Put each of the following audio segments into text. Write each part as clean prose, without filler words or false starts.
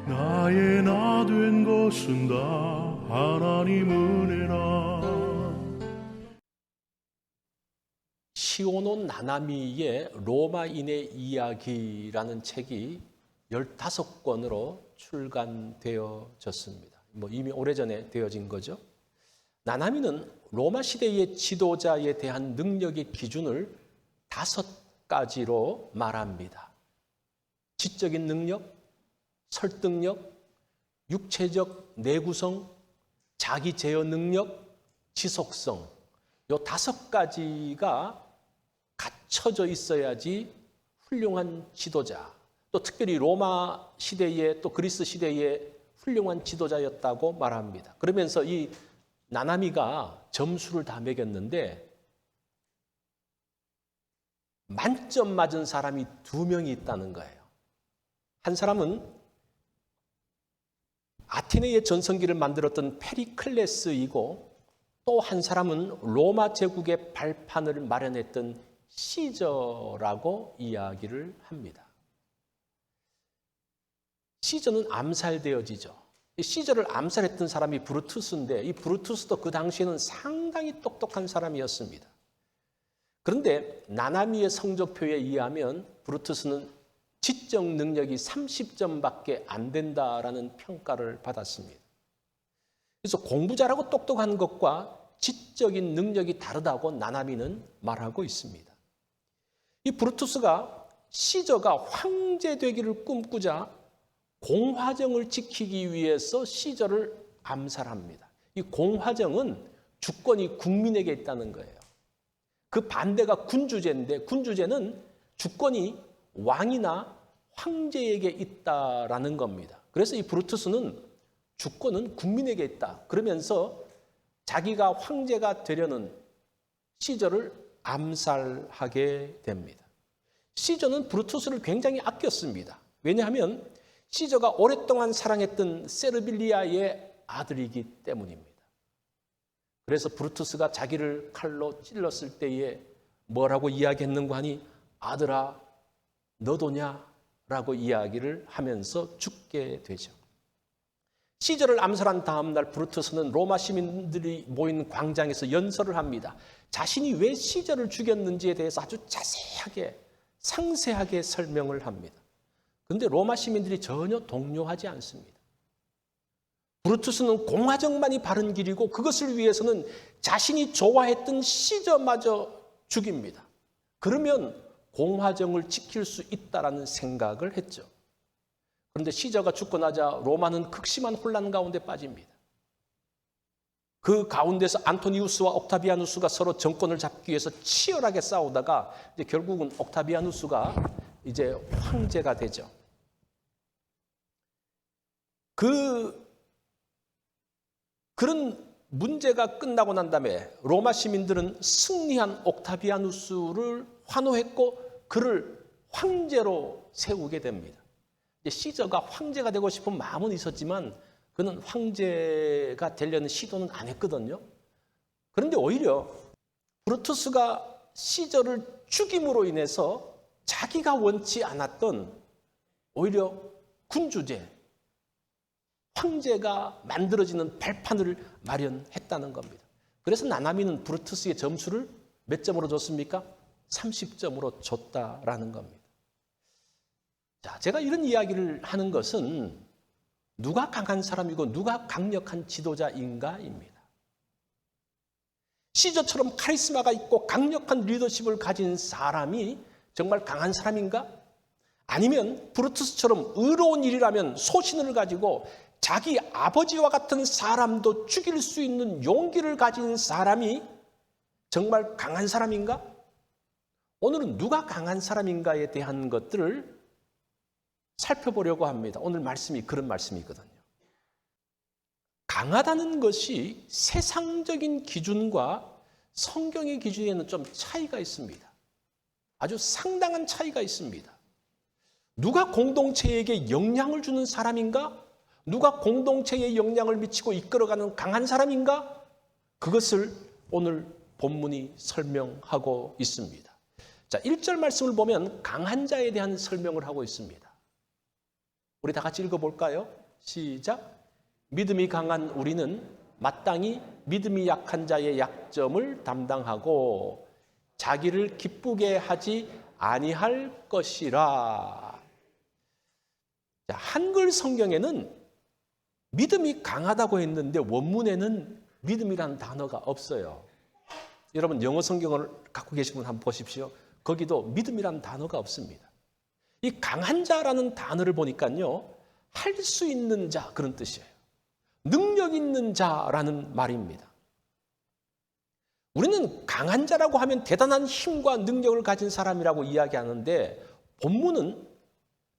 나의 나 된 것은 다 하나님 은혜라. 시오노 나나미의 로마인의 이야기라는 책이 15권으로 출간되어졌습니다. 이미 오래전에 되어진 거죠. 나나미는 로마 시대의 지도자에 대한 능력의 기준을 5가지로 말합니다. 지적인 능력, 설득력, 육체적 내구성, 자기 제어 능력, 지속성. 이 5가지가 갖춰져 있어야지 훌륭한 지도자, 또 특별히 로마 시대에 또 그리스 시대에 훌륭한 지도자였다고 말합니다. 그러면서 이 나나미가 점수를 다 매겼는데 만점 맞은 사람이 2명이 있다는 거예요. 한 사람은 아테네의 전성기를 만들었던 페리클레스이고 또 한 사람은 로마 제국의 발판을 마련했던 시저라고 이야기를 합니다. 시저는 암살되어지죠. 시저를 암살했던 사람이 브루투스인데 이 브루투스도 그 당시에는 상당히 똑똑한 사람이었습니다. 그런데 나나미의 성적표에 의하면 브루투스는 지적 능력이 30점밖에 안 된다라는 평가를 받았습니다. 그래서 공부 잘하고 똑똑한 것과 지적인 능력이 다르다고 나나미는 말하고 있습니다. 이 브루투스가 시저가 황제 되기를 꿈꾸자 공화정을 지키기 위해서 시저를 암살합니다. 이 공화정은 주권이 국민에게 있다는 거예요. 그 반대가 군주제인데 군주제는 주권이 왕이나 황제에게 있다라는 겁니다. 그래서 이 브루투스는 주권은 국민에게 있다. 그러면서 자기가 황제가 되려는 시저를 암살하게 됩니다. 시저는 브루투스를 굉장히 아꼈습니다. 왜냐하면 시저가 오랫동안 사랑했던 세르빌리아의 아들이기 때문입니다. 그래서 브루투스가 자기를 칼로 찔렀을 때에 뭐라고 이야기했는가 하니 아들아 너도냐? 라고 이야기를 하면서 죽게 되죠. 시저를 암살한 다음 날 브루투스는 로마 시민들이 모인 광장에서 연설을 합니다. 자신이 왜 시저를 죽였는지에 대해서 아주 자세하게 상세하게 설명을 합니다. 그런데 로마 시민들이 전혀 동요하지 않습니다. 브루투스는 공화정만이 바른 길이고 그것을 위해서는 자신이 좋아했던 시저마저 죽입니다. 그러면 공화정을 지킬 수 있다라는 생각을 했죠. 그런데 시저가 죽고 나자 로마는 극심한 혼란 가운데 빠집니다. 그 가운데서 안토니우스와 옥타비아누스가 서로 정권을 잡기 위해서 치열하게 싸우다가 이제 결국은 옥타비아누스가 이제 황제가 되죠. 그런 문제가 끝나고 난 다음에 로마 시민들은 승리한 옥타비아누스를 환호했고 그를 황제로 세우게 됩니다. 시저가 황제가 되고 싶은 마음은 있었지만 그는 황제가 되려는 시도는 안 했거든요. 그런데 오히려 브루투스가 시저를 죽임으로 인해서 자기가 원치 않았던 오히려 군주제, 황제가 만들어지는 발판을 마련했다는 겁니다. 그래서 나나미는 브루투스의 점수를 몇 점으로 줬습니까? 30점으로 줬다라는 겁니다. 자, 제가 이런 이야기를 하는 것은 누가 강한 사람이고 누가 강력한 지도자인가입니다. 시저처럼 카리스마가 있고 강력한 리더십을 가진 사람이 정말 강한 사람인가? 아니면 브루투스처럼 의로운 일이라면 소신을 가지고 자기 아버지와 같은 사람도 죽일 수 있는 용기를 가진 사람이 정말 강한 사람인가? 오늘은 누가 강한 사람인가에 대한 것들을 살펴보려고 합니다. 오늘 말씀이 그런 말씀이거든요. 강하다는 것이 세상적인 기준과 성경의 기준에는 좀 차이가 있습니다. 아주 상당한 차이가 있습니다. 누가 공동체에게 영향을 주는 사람인가? 누가 공동체에 영향을 미치고 이끌어가는 강한 사람인가? 그것을 오늘 본문이 설명하고 있습니다. 자, 1절 말씀을 보면 강한 자에 대한 설명을 하고 있습니다. 우리 다 같이 읽어볼까요? 시작. 믿음이 강한 우리는 마땅히 믿음이 약한 자의 약점을 담당하고 자기를 기쁘게 하지 아니할 것이라. 자, 한글 성경에는 믿음이 강하다고 했는데 원문에는 믿음이라는 단어가 없어요. 여러분 영어 성경을 갖고 계신 분 한번 보십시오. 거기도 믿음이라는 단어가 없습니다. 이 강한 자라는 단어를 보니까요, 할 수 있는 자 그런 뜻이에요. 능력 있는 자라는 말입니다. 우리는 강한 자라고 하면 대단한 힘과 능력을 가진 사람이라고 이야기하는데 본문은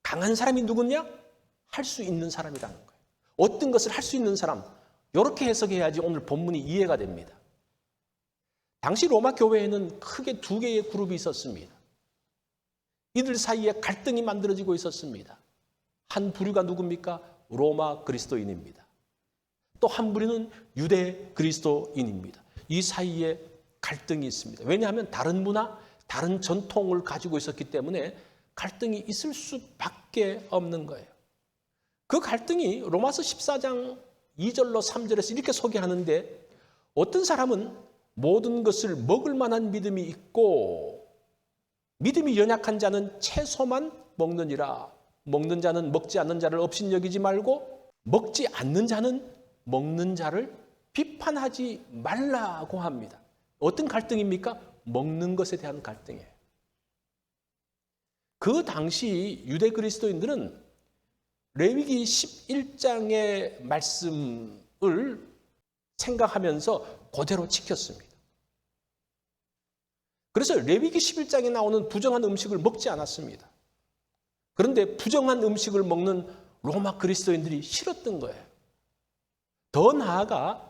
강한 사람이 누구냐? 할 수 있는 사람이라는 거예요. 어떤 것을 할 수 있는 사람, 이렇게 해석해야지 오늘 본문이 이해가 됩니다. 당시 로마 교회에는 크게 두 개의 그룹이 있었습니다. 이들 사이에 갈등이 만들어지고 있었습니다. 한 부류가 누굽니까? 로마 그리스도인입니다. 또 한 부류는 유대 그리스도인입니다. 이 사이에 갈등이 있습니다. 왜냐하면 다른 문화, 다른 전통을 가지고 있었기 때문에 갈등이 있을 수밖에 없는 거예요. 그 갈등이 로마서 14장 2절로 3절에서 이렇게 소개하는데 어떤 사람은 모든 것을 먹을 만한 믿음이 있고 믿음이 연약한 자는 채소만 먹느니라. 먹는 자는 먹지 않는 자를 업신여기지 말고 먹지 않는 자는 먹는 자를 비판하지 말라고 합니다. 어떤 갈등입니까? 먹는 것에 대한 갈등이에요. 그 당시 유대 그리스도인들은 레위기 11장의 말씀을 생각하면서 그대로 지켰습니다. 그래서 레위기 11장에 나오는 부정한 음식을 먹지 않았습니다. 그런데 부정한 음식을 먹는 로마 그리스도인들이 싫었던 거예요. 더 나아가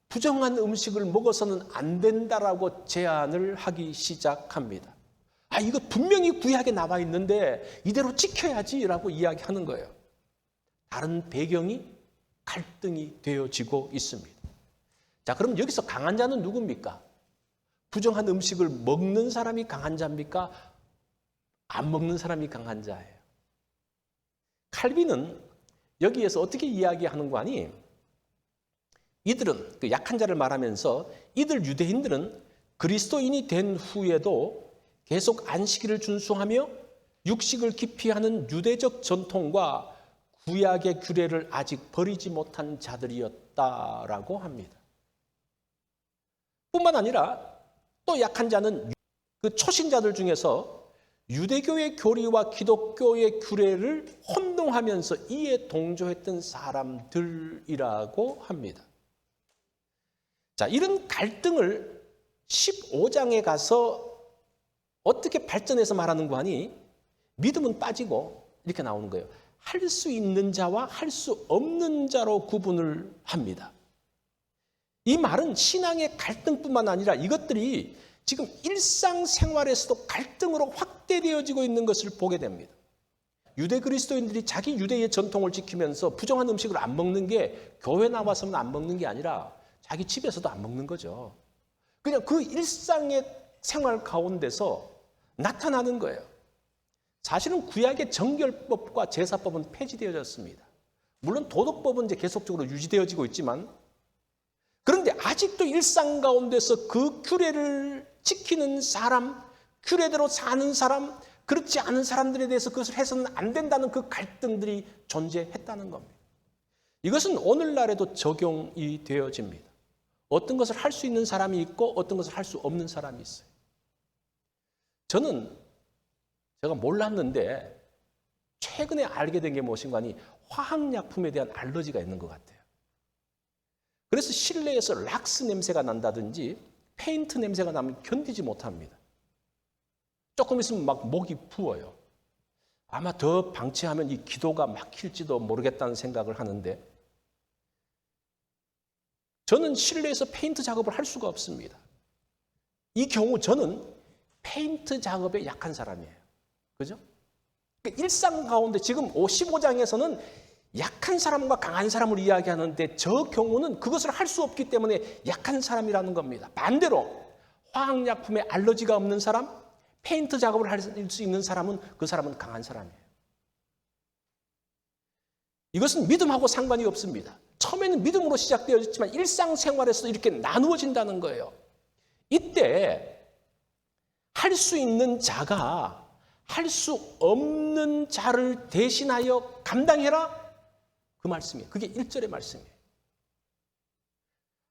부정한 음식을 먹어서는 안 된다라고 제안을 하기 시작합니다. 이거 분명히 구약에 나와 있는데 이대로 지켜야지라고 이야기하는 거예요. 다른 배경이 갈등이 되어지고 있습니다. 자, 그럼 여기서 강한 자는 누굽니까? 부정한 음식을 먹는 사람이 강한 자입니까? 안 먹는 사람이 강한 자예요. 칼빈은 여기에서 어떻게 이야기하는 거 아니? 이들은 그 약한 자를 말하면서 이들 유대인들은 그리스도인이 된 후에도 계속 안식일을 준수하며 육식을 기피하는 유대적 전통과 구약의 규례를 아직 버리지 못한 자들이었다라고 합니다. 뿐만 아니라 또 약한 자는 그 초신자들 중에서 유대교의 교리와 기독교의 규례를 혼동하면서 이에 동조했던 사람들이라고 합니다. 자, 이런 갈등을 15장에 가서 어떻게 발전해서 말하는 거 아니? 믿음은 빠지고 이렇게 나오는 거예요. 할 수 있는 자와 할 수 없는 자로 구분을 합니다. 이 말은 신앙의 갈등뿐만 아니라 이것들이 지금 일상생활에서도 갈등으로 확대되어지고 있는 것을 보게 됩니다. 유대 그리스도인들이 자기 유대의 전통을 지키면서 부정한 음식을 안 먹는 게 교회 나와서는 안 먹는 게 아니라 자기 집에서도 안 먹는 거죠. 그냥 그 일상의 생활 가운데서 나타나는 거예요. 사실은 구약의 정결법과 제사법은 폐지되어졌습니다. 물론 도덕법은 이제 계속적으로 유지되어지고 있지만 그런데 아직도 일상 가운데서 그 규례를 지키는 사람, 규례대로 사는 사람, 그렇지 않은 사람들에 대해서 그것을 해서는 안 된다는 그 갈등들이 존재했다는 겁니다. 이것은 오늘날에도 적용이 되어집니다. 어떤 것을 할 수 있는 사람이 있고 어떤 것을 할 수 없는 사람이 있어요. 제가 몰랐는데 최근에 알게 된 게 무엇인가 하니 화학약품에 대한 알러지가 있는 것 같아요. 그래서 실내에서 락스 냄새가 난다든지 페인트 냄새가 나면 견디지 못합니다. 조금 있으면 막 목이 부어요. 아마 더 방치하면 이 기도가 막힐지도 모르겠다는 생각을 하는데 저는 실내에서 페인트 작업을 할 수가 없습니다. 이 경우 저는 페인트 작업에 약한 사람이에요. 그죠? 그러니까 일상 가운데 지금 15장에서는 약한 사람과 강한 사람을 이야기하는데 저 경우는 그것을 할 수 없기 때문에 약한 사람이라는 겁니다. 반대로 화학약품에 알러지가 없는 사람, 페인트 작업을 할 수 있는 사람은 그 사람은 강한 사람이에요. 이것은 믿음하고 상관이 없습니다. 처음에는 믿음으로 시작되어졌지만 일상생활에서 이렇게 나누어진다는 거예요. 이때 할 수 있는 자가 할 수 없는 자를 대신하여 감당해라. 그 말씀이에요. 그게 1절의 말씀이에요.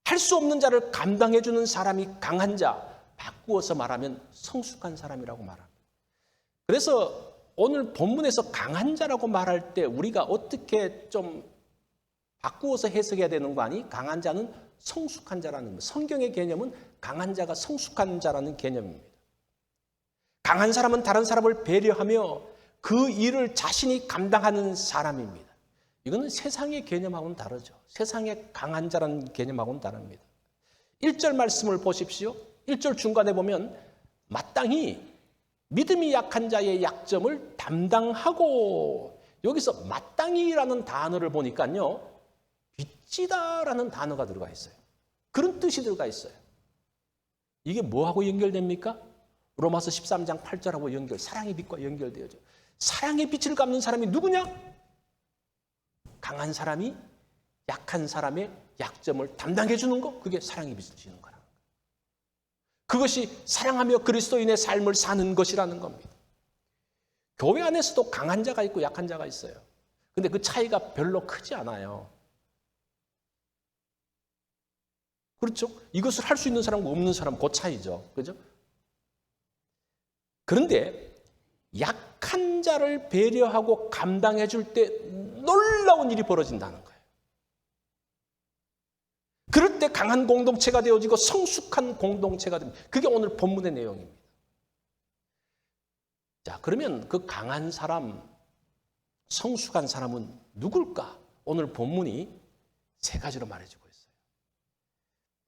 할 수 없는 자를 감당해 주는 사람이 강한 자, 바꾸어서 말하면 성숙한 사람이라고 말합니다. 그래서 오늘 본문에서 강한 자라고 말할 때 우리가 어떻게 좀 바꾸어서 해석해야 되는 거 아니? 강한 자는 성숙한 자라는 거. 성경의 개념은 강한 자가 성숙한 자라는 개념입니다. 강한 사람은 다른 사람을 배려하며 그 일을 자신이 감당하는 사람입니다. 이거는 세상의 개념하고는 다르죠. 세상의 강한 자라는 개념하고는 다릅니다. 1절 말씀을 보십시오. 1절 중간에 보면 마땅히 믿음이 약한 자의 약점을 담당하고, 여기서 마땅히라는 단어를 보니까요, 빚지다라는 단어가 들어가 있어요. 그런 뜻이 들어가 있어요. 이게 뭐하고 연결됩니까? 로마서 13장 8절하고 사랑의 빛과 연결되어져. 사랑의 빛을 갚는 사람이 누구냐? 강한 사람이 약한 사람의 약점을 담당해 주는 거, 그게 사랑의 빛을 지는 거라는 거예요. 그것이 사랑하며 그리스도인의 삶을 사는 것이라는 겁니다. 교회 안에서도 강한 자가 있고 약한 자가 있어요. 근데 그 차이가 별로 크지 않아요. 그렇죠? 이것을 할 수 있는 사람과 없는 사람, 그 차이죠. 그죠? 그런데 약한 자를 배려하고 감당해 줄 때 놀라운 일이 벌어진다는 거예요. 그럴 때 강한 공동체가 되어지고 성숙한 공동체가 됩니다. 그게 오늘 본문의 내용입니다. 자, 그러면 그 강한 사람, 성숙한 사람은 누굴까? 오늘 본문이 세 가지로 말해주고 있어요.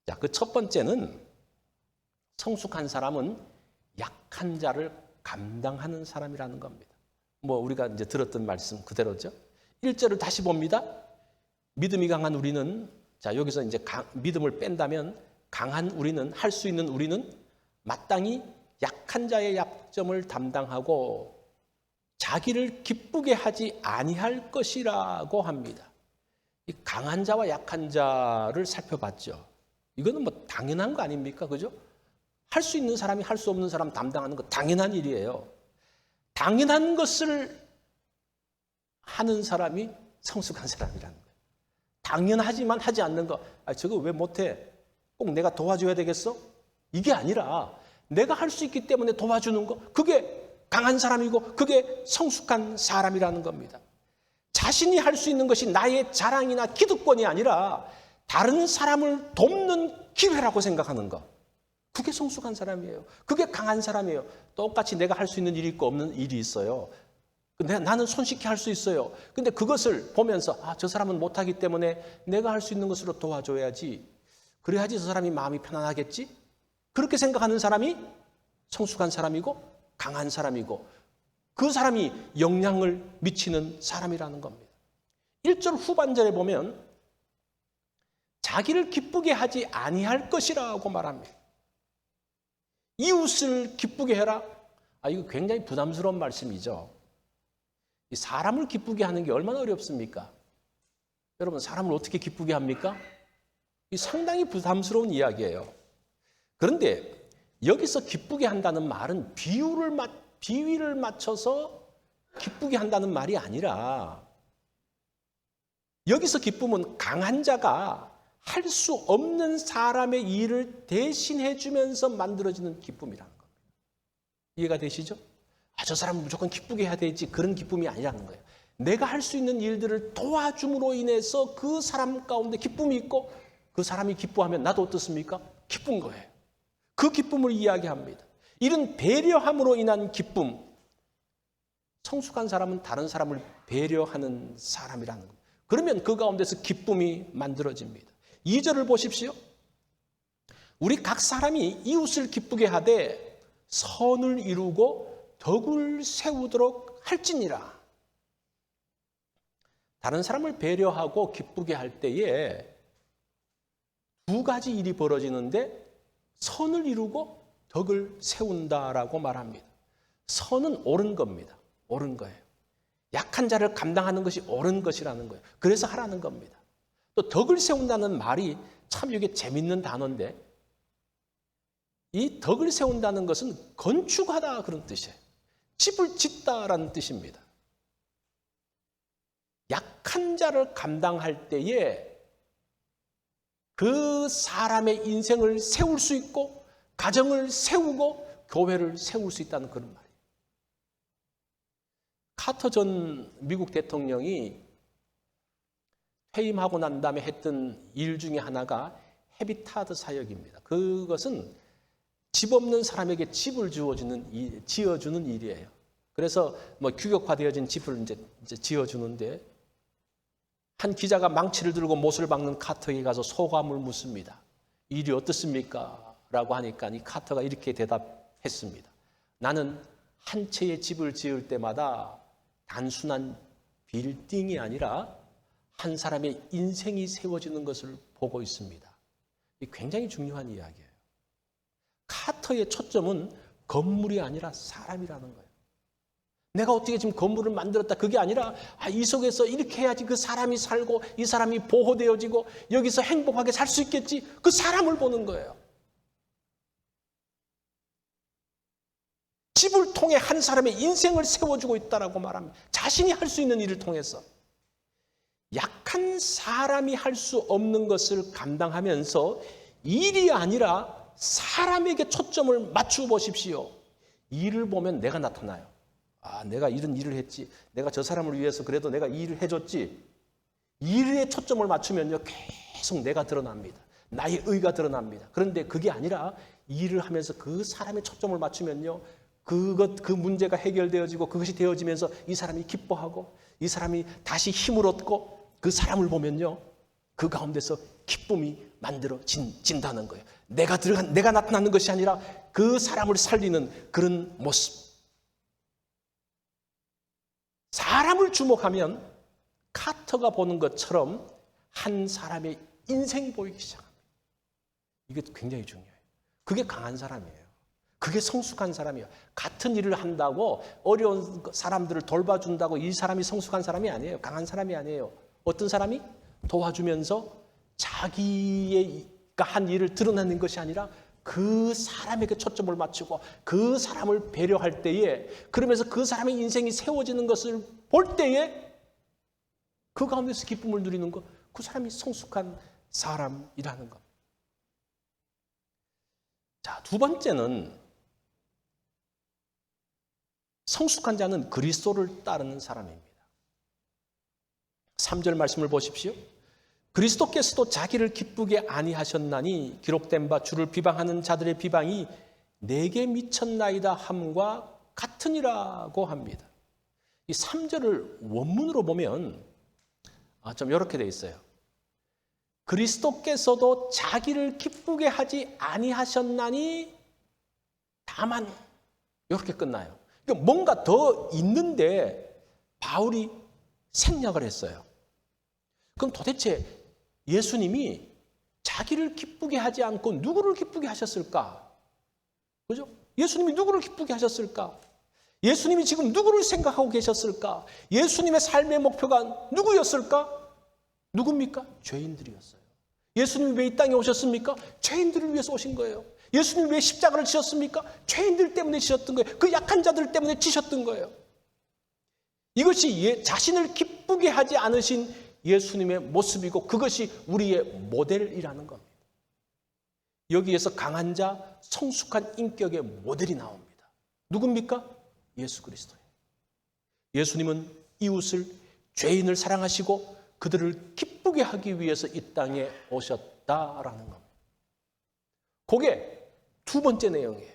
자, 그 첫 번째는 성숙한 사람은 약한 자를 감당하는 사람이라는 겁니다. 뭐 우리가 이제 들었던 말씀 그대로죠. 1절을 다시 봅니다. 믿음이 강한 우리는, 자, 여기서 이제 믿음을 뺀다면 강한 우리는, 할 수 있는 우리는 마땅히 약한 자의 약점을 담당하고 자기를 기쁘게 하지 아니할 것이라고 합니다. 이 강한 자와 약한 자를 살펴봤죠. 이거는 뭐 당연한 거 아닙니까? 그죠? 할 수 있는 사람이 할 수 없는 사람 담당하는 거 당연한 일이에요. 당연한 것을 하는 사람이 성숙한 사람이라는 거예요. 당연하지만 하지 않는 거, 저거 왜 못해? 꼭 내가 도와줘야 되겠어? 이게 아니라 내가 할 수 있기 때문에 도와주는 거, 그게 강한 사람이고 그게 성숙한 사람이라는 겁니다. 자신이 할 수 있는 것이 나의 자랑이나 기득권이 아니라 다른 사람을 돕는 기회라고 생각하는 거, 그게 성숙한 사람이에요. 그게 강한 사람이에요. 똑같이 내가 할 수 있는 일이 있고 없는 일이 있어요. 근데 나는 손쉽게 할 수 있어요. 근데 그것을 보면서 저 사람은 못하기 때문에 내가 할 수 있는 것으로 도와줘야지. 그래야지 저 사람이 마음이 편안하겠지? 그렇게 생각하는 사람이 성숙한 사람이고 강한 사람이고 그 사람이 영향을 미치는 사람이라는 겁니다. 1절 후반절에 보면 자기를 기쁘게 하지 아니할 것이라고 말합니다. 이웃을 기쁘게 해라. 이거 굉장히 부담스러운 말씀이죠. 이 사람을 기쁘게 하는 게 얼마나 어렵습니까? 여러분, 사람을 어떻게 기쁘게 합니까? 이 상당히 부담스러운 이야기예요. 그런데 여기서 기쁘게 한다는 말은 비위를 맞춰서 기쁘게 한다는 말이 아니라, 여기서 기쁨은 강한 자가 할 수 없는 사람의 일을 대신해 주면서 만들어지는 기쁨이라는 겁니다. 이해가 되시죠? 저 사람은 무조건 기쁘게 해야 되지, 그런 기쁨이 아니라는 거예요. 내가 할 수 있는 일들을 도와줌으로 인해서 그 사람 가운데 기쁨이 있고 그 사람이 기뻐하면 나도 어떻습니까? 기쁜 거예요. 그 기쁨을 이야기합니다. 이런 배려함으로 인한 기쁨. 성숙한 사람은 다른 사람을 배려하는 사람이라는 겁니다. 그러면 그 가운데서 기쁨이 만들어집니다. 2절을 보십시오. 우리 각 사람이 이웃을 기쁘게 하되 선을 이루고 덕을 세우도록 할지니라. 다른 사람을 배려하고 기쁘게 할 때에 두 가지 일이 벌어지는데 선을 이루고 덕을 세운다라고 말합니다. 선은 옳은 겁니다. 옳은 거예요. 약한 자를 감당하는 것이 옳은 것이라는 거예요. 그래서 하라는 겁니다. 또 덕을 세운다는 말이 참 이게 재밌는 단어인데, 이 덕을 세운다는 것은 건축하다 그런 뜻이에요. 집을 짓다라는 뜻입니다. 약한 자를 감당할 때에 그 사람의 인생을 세울 수 있고 가정을 세우고 교회를 세울 수 있다는 그런 말이에요. 카터 전 미국 대통령이 퇴임하고 난 다음에 했던 일 중에 하나가 헤비타트 사역입니다. 그것은 집 없는 사람에게 집을 지어주는 일이에요. 그래서 규격화되어진 집을 이제 지어주는데, 한 기자가 망치를 들고 못을 박는 카터에게 가서 소감을 묻습니다. 일이 어떻습니까? 라고 하니까 이 카터가 이렇게 대답했습니다. 나는 한 채의 집을 지을 때마다 단순한 빌딩이 아니라 한 사람의 인생이 세워지는 것을 보고 있습니다. 굉장히 중요한 이야기예요. 카터의 초점은 건물이 아니라 사람이라는 거예요. 내가 어떻게 지금 건물을 만들었다, 그게 아니라 이 속에서 이렇게 해야지 그 사람이 살고 이 사람이 보호되어지고 여기서 행복하게 살 수 있겠지, 그 사람을 보는 거예요. 집을 통해 한 사람의 인생을 세워주고 있다라고 말합니다. 자신이 할 수 있는 일을 통해서. 약한 사람이 할 수 없는 것을 감당하면서 일이 아니라 사람에게 초점을 맞추어 보십시오. 일을 보면 내가 나타나요. 내가 이런 일을 했지. 내가 저 사람을 위해서 그래도 내가 이 일을 해줬지. 일에 초점을 맞추면요, 계속 내가 드러납니다. 나의 의가 드러납니다. 그런데 그게 아니라 일을 하면서 그 사람의 초점을 맞추면요, 그 문제가 해결되어지고 그것이 되어지면서 이 사람이 기뻐하고 이 사람이 다시 힘을 얻고 그 사람을 보면요, 그 가운데서 기쁨이 만들어진다는 거예요. 내가 나타나는 것이 아니라 그 사람을 살리는 그런 모습. 사람을 주목하면 카터가 보는 것처럼 한 사람의 인생이 보이기 시작합니다. 이게 굉장히 중요해요. 그게 강한 사람이에요. 그게 성숙한 사람이에요. 같은 일을 한다고 어려운 사람들을 돌봐준다고 이 사람이 성숙한 사람이 아니에요. 강한 사람이 아니에요. 어떤 사람이 도와주면서 자기가 한 일을 드러내는 것이 아니라 그 사람에게 초점을 맞추고 그 사람을 배려할 때에, 그러면서 그 사람의 인생이 세워지는 것을 볼 때에 그 가운데서 기쁨을 누리는 것, 그 사람이 성숙한 사람이라는 것. 자, 두 번째는 성숙한 자는 그리스도를 따르는 사람입니다. 3절 말씀을 보십시오. 그리스도께서도 자기를 기쁘게 아니하셨나니 기록된 바 주를 비방하는 자들의 비방이 내게 미쳤나이다 함과 같으니라고 합니다. 이 3절을 원문으로 보면 좀 이렇게 돼 있어요. 그리스도께서도 자기를 기쁘게 하지 아니하셨나니 다만, 이렇게 끝나요. 그러니까 뭔가 더 있는데 바울이 생략을 했어요. 그럼 도대체 예수님이 자기를 기쁘게 하지 않고 누구를 기쁘게 하셨을까? 그죠? 예수님이 누구를 기쁘게 하셨을까? 예수님이 지금 누구를 생각하고 계셨을까? 예수님의 삶의 목표가 누구였을까? 누굽니까? 죄인들이었어요. 예수님이 왜 이 땅에 오셨습니까? 죄인들을 위해서 오신 거예요. 예수님이 왜 십자가를 지셨습니까? 죄인들 때문에 지셨던 거예요. 그 약한 자들 때문에 지셨던 거예요. 이것이 자신을 기쁘게 하지 않으신 예수님의 모습이고 그것이 우리의 모델이라는 겁니다. 여기에서 강한 자, 성숙한 인격의 모델이 나옵니다. 누굽니까? 예수 그리스도예요. 예수님은 이웃을, 죄인을 사랑하시고 그들을 기쁘게 하기 위해서 이 땅에 오셨다라는 겁니다. 그게 두 번째 내용이에요.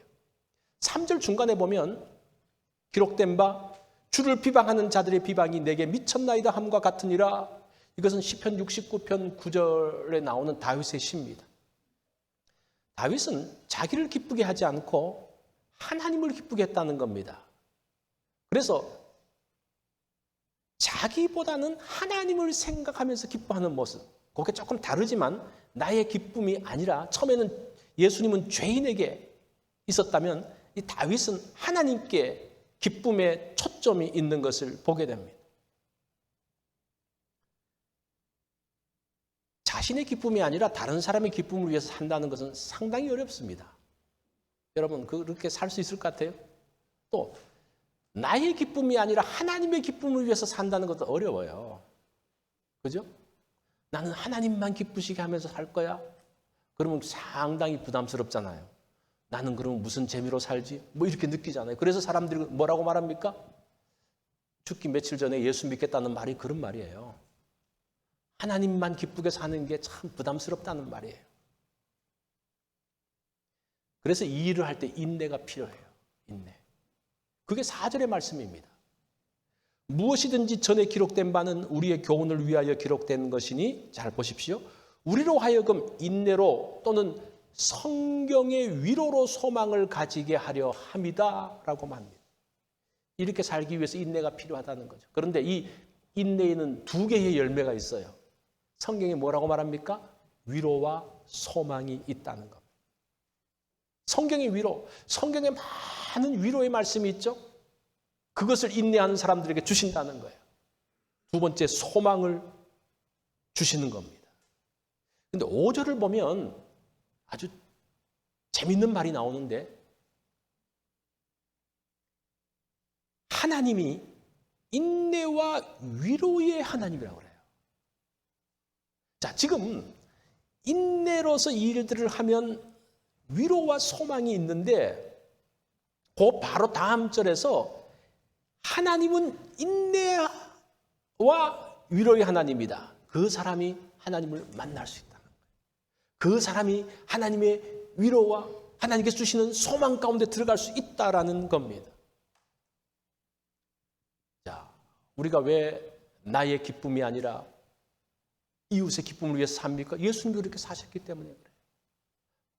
3절 중간에 보면 기록된 바 주를 비방하는 자들의 비방이 내게 미쳤나이다 함과 같으니라. 이것은 시편 69편 9절에 나오는 다윗의 시입니다. 다윗은 자기를 기쁘게 하지 않고 하나님을 기쁘게 했다는 겁니다. 그래서 자기보다는 하나님을 생각하면서 기뻐하는 모습, 그게 조금 다르지만 나의 기쁨이 아니라, 처음에는 예수님은 죄인에게 있었다면 이 다윗은 하나님께 기쁨의 초점이 있는 것을 보게 됩니다. 자신의 기쁨이 아니라 다른 사람의 기쁨을 위해서 산다는 것은 상당히 어렵습니다. 여러분 그렇게 살 수 있을 것 같아요? 또 나의 기쁨이 아니라 하나님의 기쁨을 위해서 산다는 것도 어려워요. 그죠? 나는 하나님만 기쁘시게 하면서 살 거야? 그러면 상당히 부담스럽잖아요. 나는 그러면 무슨 재미로 살지? 뭐 이렇게 느끼잖아요. 그래서 사람들이 뭐라고 말합니까? 죽기 며칠 전에 예수 믿겠다는 말이 그런 말이에요. 하나님만 기쁘게 사는 게 참 부담스럽다는 말이에요. 그래서 이 일을 할 때 인내가 필요해요. 인내. 그게 4절의 말씀입니다. 무엇이든지 전에 기록된 바는 우리의 교훈을 위하여 기록된 것이니 잘 보십시오. 우리로 하여금 인내로 또는 성경의 위로로 소망을 가지게 하려 함이다 라고 합니다. 이렇게 살기 위해서 인내가 필요하다는 거죠. 그런데 이 인내에는 두 개의 열매가 있어요. 성경이 뭐라고 말합니까? 위로와 소망이 있다는 겁니다. 성경의 위로, 성경에 많은 위로의 말씀이 있죠. 그것을 인내하는 사람들에게 주신다는 거예요. 두 번째, 소망을 주시는 겁니다. 그런데 5절을 보면 아주 재밌는 말이 나오는데 하나님이 인내와 위로의 하나님이라고 그래요. 자, 지금 인내로서 이 일들을 하면 위로와 소망이 있는데 그 바로 다음 절에서 하나님은 인내와 위로의 하나님이다. 그 사람이 하나님을 만날 수 있다는 거예요. 그 사람이 하나님의 위로와 하나님께서 주시는 소망 가운데 들어갈 수 있다라는 겁니다. 자, 우리가 왜 나의 기쁨이 아니라 이웃의 기쁨을 위해서 삽니까? 예수님도 그렇게 사셨기 때문에 그래요.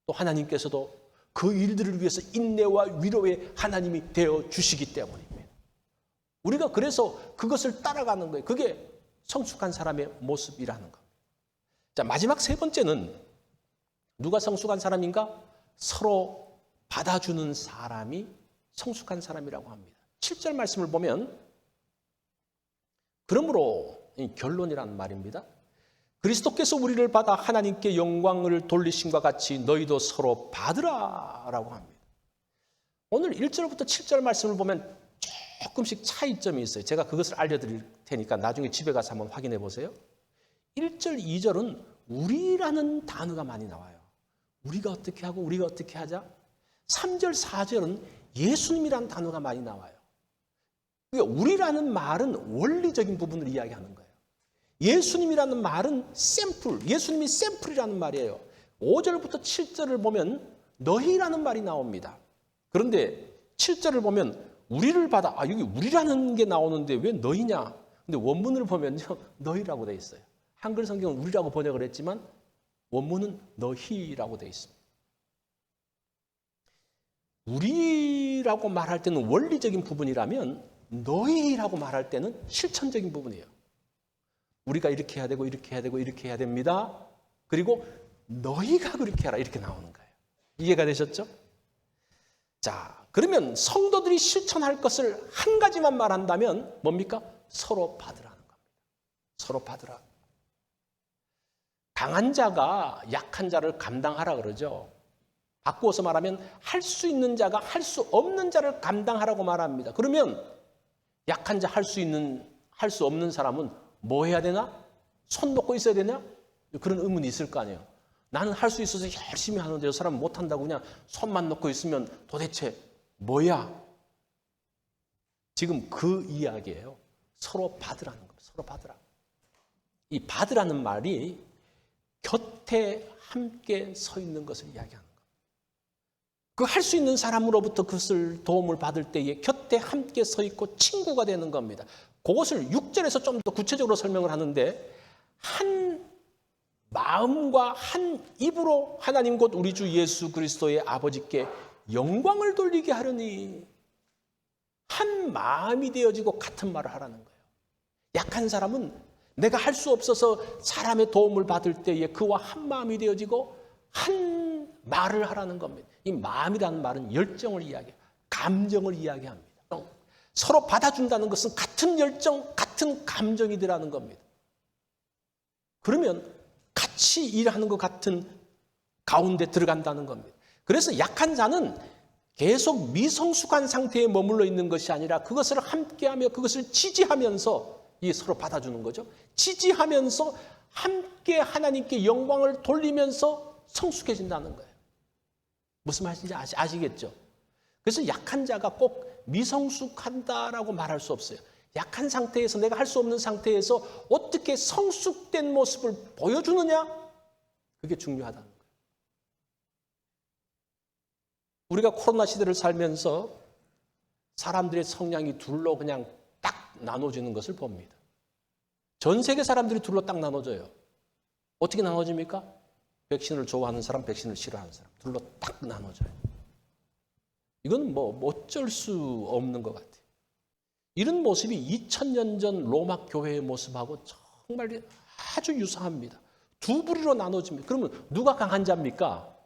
또 하나님께서도 그 일들을 위해서 인내와 위로의 하나님이 되어 주시기 때문입니다. 우리가 그래서 그것을 따라가는 거예요. 그게 성숙한 사람의 모습이라는 겁니다. 자, 마지막 세 번째는 누가 성숙한 사람인가? 서로 받아주는 사람이 성숙한 사람이라고 합니다. 7절 말씀을 보면 그러므로 결론이라는 말입니다. 그리스도께서 우리를 받아 하나님께 영광을 돌리심과 같이 너희도 서로 받으라 라고 합니다. 오늘 1절부터 7절 말씀을 보면 조금씩 차이점이 있어요. 제가 그것을 알려드릴 테니까 나중에 집에 가서 한번 확인해 보세요. 1절, 2절은 우리라는 단어가 많이 나와요. 우리가 어떻게 하고 우리가 어떻게 하자. 3절, 4절은 예수님이라는 단어가 많이 나와요. 그러니까 우리라는 말은 원리적인 부분을 이야기하는 거예요. 예수님이라는 말은 샘플, 예수님이 샘플이라는 말이에요. 5절부터 7절을 보면 너희라는 말이 나옵니다. 그런데 7절을 보면 우리를 받아, 여기 우리라는 게 나오는데 왜 너희냐? 근데 원문을 보면요, 너희라고 되어 있어요. 한글 성경은 우리라고 번역을 했지만 원문은 너희라고 되어 있습니다. 우리라고 말할 때는 원리적인 부분이라면 너희라고 말할 때는 실천적인 부분이에요. 우리가 이렇게 해야 되고 이렇게 해야 되고 이렇게 해야 됩니다. 그리고 너희가 그렇게 하라 이렇게 나오는 거예요. 이해가 되셨죠? 자, 그러면 성도들이 실천할 것을 한 가지만 말한다면 뭡니까? 서로 받으라는 겁니다. 서로 받으라. 강한 자가 약한 자를 감당하라 그러죠. 바꾸어서 말하면 할 수 있는 자가 할 수 없는 자를 감당하라고 말합니다. 그러면 약한 자 할 수 없는 사람은 뭐 해야 되나? 손 놓고 있어야 되냐? 그런 의문이 있을 거 아니에요. 나는 할 수 있어서 열심히 하는데 저 사람은 못한다고 그냥 손만 놓고 있으면 도대체 뭐야? 지금 그 이야기예요. 서로 받으라는 겁니다. 서로 받으라. 이 받으라는 말이 곁에 함께 서 있는 것을 이야기하는 거예요. 그 할 수 있는 사람으로부터 그것을 도움을 받을 때에 곁에 함께 서 있고 친구가 되는 겁니다. 그것을 6절에서 좀 더 구체적으로 설명을 하는데 한 마음과 한 입으로 하나님 곧 우리 주 예수 그리스도의 아버지께 영광을 돌리게 하려니 한 마음이 되어지고 같은 말을 하라는 거예요. 약한 사람은 내가 할 수 없어서 사람의 도움을 받을 때에 그와 한 마음이 되어지고 한 말을 하라는 겁니다. 이 마음이라는 말은 열정을 이야기해요. 감정을 이야기합니다. 서로 받아준다는 것은 같은 열정, 같은 감정이 되라는 겁니다. 그러면 같이 일하는 것 같은 가운데 들어간다는 겁니다. 그래서 약한 자는 계속 미성숙한 상태에 머물러 있는 것이 아니라 그것을 함께하며 그것을 지지하면서 서로 받아주는 거죠. 지지하면서 함께 하나님께 영광을 돌리면서 성숙해진다는 거예요. 무슨 말인지 아시겠죠? 그래서 약한 자가 꼭 미성숙한다라고 말할 수 없어요. 약한 상태에서, 내가 할 수 없는 상태에서 어떻게 성숙된 모습을 보여주느냐? 그게 중요하다는 거예요. 우리가 코로나 시대를 살면서 사람들의 성향이 둘로 그냥 딱 나눠지는 것을 봅니다. 전 세계 사람들이 둘로 딱 나눠져요. 어떻게 나눠집니까? 백신을 좋아하는 사람, 백신을 싫어하는 사람. 둘로 딱 나눠져요. 이건 뭐 어쩔 수 없는 것 같아요. 이런 모습이 2000년 전 로마 교회의 모습하고 정말 아주 유사합니다. 두 부류로 나눠집니다. 그러면 누가 강한 자입니까?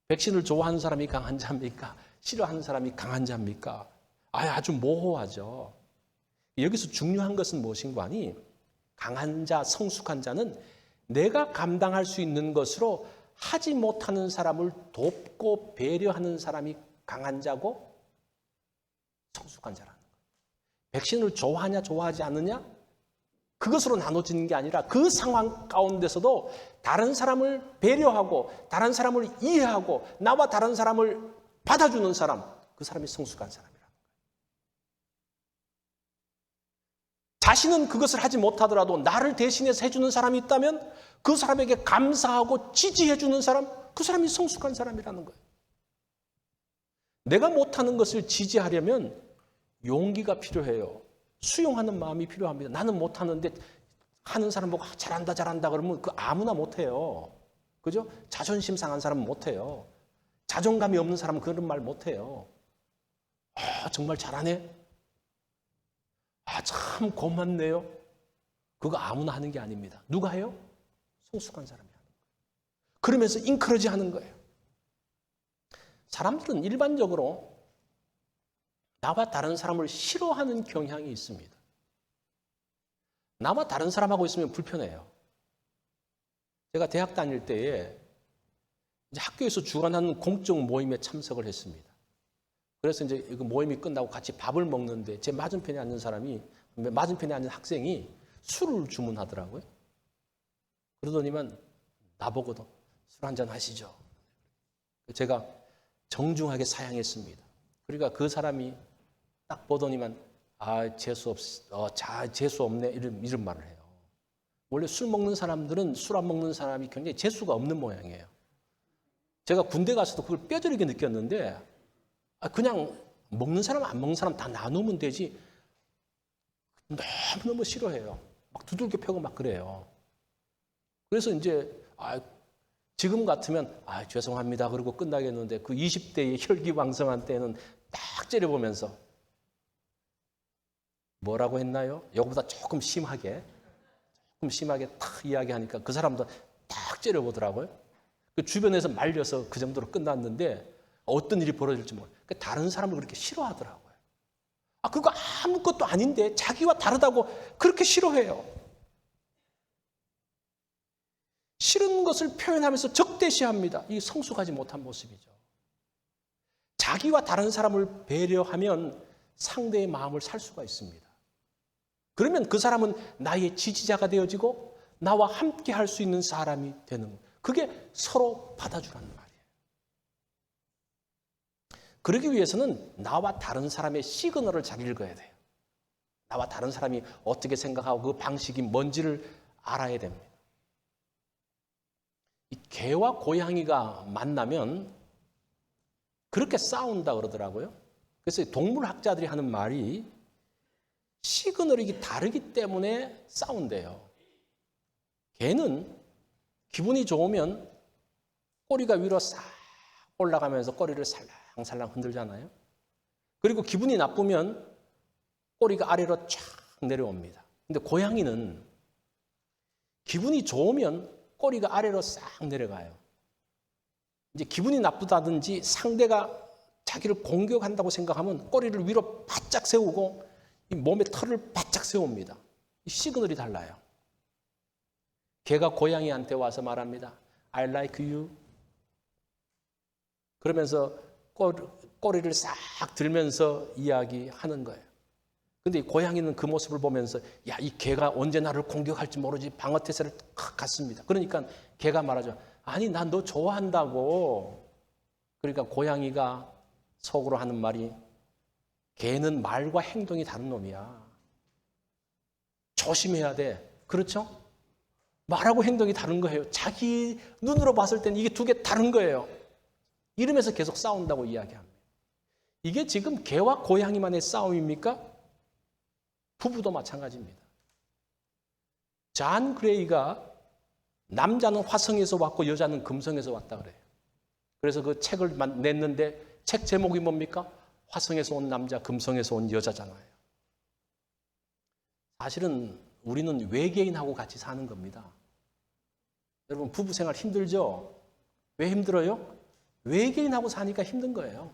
백신을 좋아하는 사람이 강한 자입니까? 싫어하는 사람이 강한 자입니까? 아주 모호하죠. 여기서 중요한 것은 무엇인가 하니, 강한 자, 성숙한 자는 내가 감당할 수 있는 것으로 하지 못하는 사람을 돕고 배려하는 사람이 강한 자고 성숙한 자라는 거예요. 백신을 좋아하냐 좋아하지 않느냐? 그것으로 나눠지는 게 아니라 그 상황 가운데서도 다른 사람을 배려하고 다른 사람을 이해하고 나와 다른 사람을 받아주는 사람, 그 사람이 성숙한 사람이라는 거예요. 자신은 그것을 하지 못하더라도 나를 대신해서 해주는 사람이 있다면 그 사람에게 감사하고 지지해주는 사람, 그 사람이 성숙한 사람이라는 거예요. 내가 못하는 것을 지지하려면 용기가 필요해요. 수용하는 마음이 필요합니다. 나는 못하는데 하는 사람 보고 잘한다 잘한다 그러면 그 아무나 못해요. 그죠? 자존심 상한 사람은 못해요. 자존감이 없는 사람은 그런 말 못해요. 정말 잘하네. 참 고맙네요. 그거 아무나 하는 게 아닙니다. 누가 해요? 성숙한 사람이 하는 거예요. 그러면서 인커러지 하는 거예요. 사람들은 일반적으로 나와 다른 사람을 싫어하는 경향이 있습니다. 나와 다른 사람하고 있으면 불편해요. 제가 대학 다닐 때에 이제 학교에서 주관하는 공적 모임에 참석을 했습니다. 그래서 이제 그 모임이 끝나고 같이 밥을 먹는데 제 맞은편에 앉은 맞은편에 앉은 학생이 술을 주문하더라고요. 그러더니만 나보고도 술 한잔 하시죠. 제가 정중하게 사양했습니다. 그러니까 그 사람이 딱 보더니만 재수 없네 이런 말을 해요. 원래 술 먹는 사람들은 술 안 먹는 사람이 굉장히 재수가 없는 모양이에요. 제가 군대 가서도 그걸 뼈저리게 느꼈는데 그냥 먹는 사람 안 먹는 사람 다 나누면 되지 너무너무 싫어해요. 막 두들겨 패고 막 그래요. 그래서 이제 지금 같으면 죄송합니다 그러고 끝나겠는데 그 20대의 혈기왕성한 때는 딱 째려보면서 뭐라고 했나요? 이거보다 조금 심하게 탁 이야기하니까 그 사람도 딱 째려보더라고요. 그 주변에서 말려서 그 정도로 끝났는데 어떤 일이 벌어질지 모르겠어요. 다른 사람을 그렇게 싫어하더라고요. 그거 아무것도 아닌데 자기와 다르다고 그렇게 싫어해요. 싫은 것을 표현하면서 적대시합니다. 이게 성숙하지 못한 모습이죠. 자기와 다른 사람을 배려하면 상대의 마음을 살 수가 있습니다. 그러면 그 사람은 나의 지지자가 되어지고 나와 함께 할 수 있는 사람이 되는 거예요. 그게 서로 받아주라는 말이에요. 그러기 위해서는 나와 다른 사람의 시그널을 잘 읽어야 돼요. 나와 다른 사람이 어떻게 생각하고 그 방식이 뭔지를 알아야 됩니다. 이 개와 고양이가 만나면 그렇게 싸운다 그러더라고요. 그래서 동물학자들이 하는 말이 시그널이 다르기 때문에 싸운대요. 개는 기분이 좋으면 꼬리가 위로 싹 올라가면서 꼬리를 살랑살랑 흔들잖아요. 그리고 기분이 나쁘면 꼬리가 아래로 쫙 내려옵니다. 근데 고양이는 기분이 좋으면 꼬리가 아래로 싹 내려가요. 이제 기분이 나쁘다든지 상대가 자기를 공격한다고 생각하면 꼬리를 위로 바짝 세우고 이 몸의 털을 바짝 세웁니다. 이 시그널이 달라요. 개가 고양이한테 와서 말합니다. I like you. 그러면서 꼬리를 싹 들면서 이야기하는 거예요. 근데 고양이는 그 모습을 보면서 야, 이 개가 언제 나를 공격할지 모르지 방어태세를 갖습니다. 그러니까 개가 말하죠. 아니, 난 너 좋아한다고. 그러니까 고양이가 속으로 하는 말이 개는 말과 행동이 다른 놈이야. 조심해야 돼. 그렇죠? 말하고 행동이 다른 거예요. 자기 눈으로 봤을 때는 이게 두 개 다른 거예요. 이러면서 계속 싸운다고 이야기합니다. 이게 지금 개와 고양이만의 싸움입니까? 부부도 마찬가지입니다. 잔 그레이가 남자는 화성에서 왔고 여자는 금성에서 왔다 그래요. 그래서 그 책을 냈는데 책 제목이 뭡니까? 화성에서 온 남자, 금성에서 온 여자잖아요. 사실은 우리는 외계인하고 같이 사는 겁니다. 여러분, 부부 생활 힘들죠? 왜 힘들어요? 외계인하고 사니까 힘든 거예요.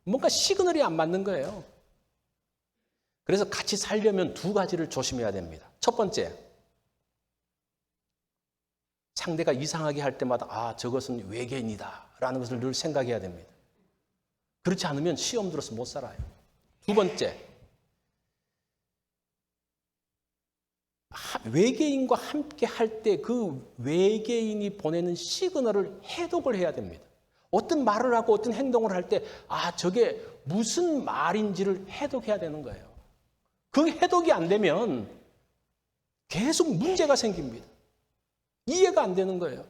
뭔가 시그널이 안 맞는 거예요. 그래서 같이 살려면 두 가지를 조심해야 됩니다. 첫 번째, 상대가 이상하게 할 때마다 아, 저것은 외계인이다 라는 것을 늘 생각해야 됩니다. 그렇지 않으면 시험 들어서 못 살아요. 두 번째, 외계인과 함께 할 때 그 외계인이 보내는 시그널을 해독을 해야 됩니다. 어떤 말을 하고 어떤 행동을 할 때 아, 저게 무슨 말인지를 해독해야 되는 거예요. 그 해독이 안 되면 계속 문제가 생깁니다. 이해가 안 되는 거예요.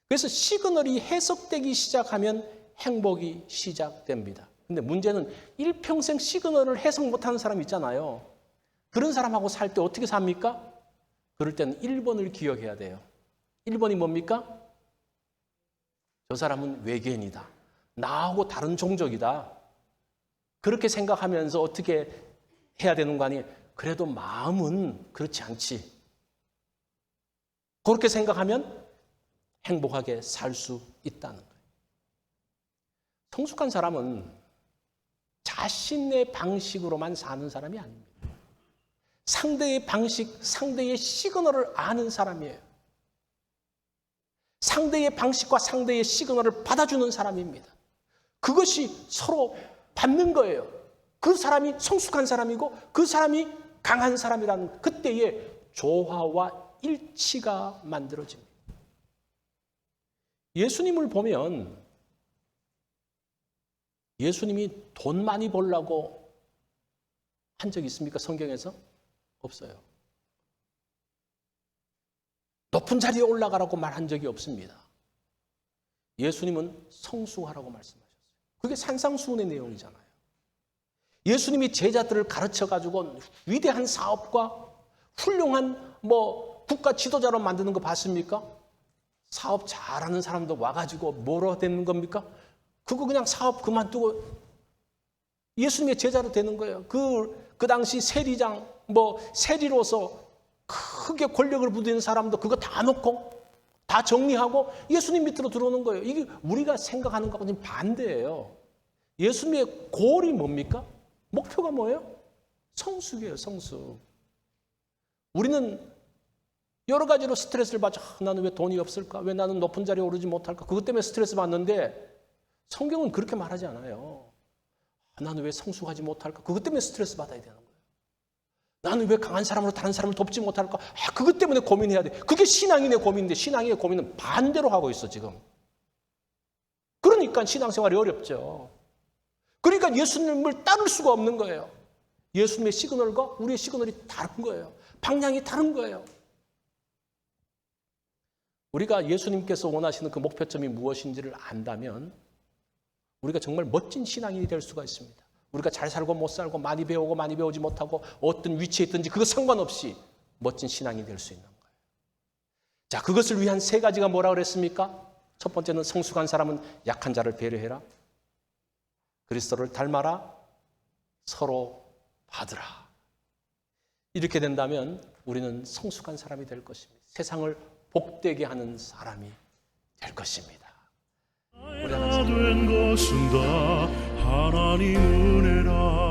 그래서 시그널이 해석되기 시작하면 행복이 시작됩니다. 근데 문제는 일평생 시그널을 해석 못하는 사람 있잖아요. 그런 사람하고 살 때 어떻게 삽니까? 그럴 때는 1번을 기억해야 돼요. 1번이 뭡니까? 저 사람은 외계인이다. 나하고 다른 종족이다. 그렇게 생각하면서 어떻게 해야 되는 거 아니에요? 그래도 마음은 그렇지 않지. 그렇게 생각하면 행복하게 살 수 있다는 거예요. 성숙한 사람은 자신의 방식으로만 사는 사람이 아닙니다. 상대의 방식, 상대의 시그널을 아는 사람이에요. 상대의 방식과 상대의 시그널을 받아주는 사람입니다. 그것이 서로 받는 거예요. 그 사람이 성숙한 사람이고 그 사람이 강한 사람이라는 그때의 조화와 일치가 만들어집니다. 예수님을 보면 예수님이 돈 많이 벌라고 한 적 있습니까? 성경에서? 없어요. 높은 자리에 올라가라고 말한 적이 없습니다. 예수님은 성수하라고 말씀하셨어요. 그게 산상수훈의 내용이잖아요. 예수님이 제자들을 가르쳐가지고 위대한 사업과 훌륭한 국가 지도자로 만드는 거 봤습니까? 사업 잘하는 사람도 와가지고 뭐로 되는 겁니까? 그거 그냥 사업 그만두고 예수님의 제자로 되는 거예요. 그 당시 세리장, 세리로서 크게 권력을 부리는 사람도 그거 다 놓고 다 정리하고 예수님 밑으로 들어오는 거예요. 이게 우리가 생각하는 것과는 반대예요. 예수님의 골이 뭡니까? 목표가 뭐예요? 성숙이에요, 성숙. 우리는 여러 가지로 스트레스를 받죠. 나는 왜 돈이 없을까? 왜 나는 높은 자리에 오르지 못할까? 그것 때문에 스트레스 받는데 성경은 그렇게 말하지 않아요. 나는 왜 성숙하지 못할까? 그것 때문에 스트레스 받아야 되는 거예요. 나는 왜 강한 사람으로 다른 사람을 돕지 못할까? 그것 때문에 고민해야 돼. 그게 신앙인의 고민인데 신앙인의 고민은 반대로 하고 있어 지금. 그러니까 신앙생활이 어렵죠. 그러니까 예수님을 따를 수가 없는 거예요. 예수님의 시그널과 우리의 시그널이 다른 거예요. 방향이 다른 거예요. 우리가 예수님께서 원하시는 그 목표점이 무엇인지를 안다면 우리가 정말 멋진 신앙인이 될 수가 있습니다. 우리가 잘 살고 못 살고 많이 배우고 많이 배우지 못하고 어떤 위치에 있든지 그거 상관없이 멋진 신앙인이 될 수 있는 거예요. 자, 그것을 위한 세 가지가 뭐라 그랬습니까? 첫 번째는 성숙한 사람은 약한 자를 배려해라. 그리스도를 닮아라. 서로 받으라. 이렇게 된다면 우리는 성숙한 사람이 될 것입니다. 세상을 복되게 하는 사람이 될 것입니다. 된 것은 다 하나님 은혜라.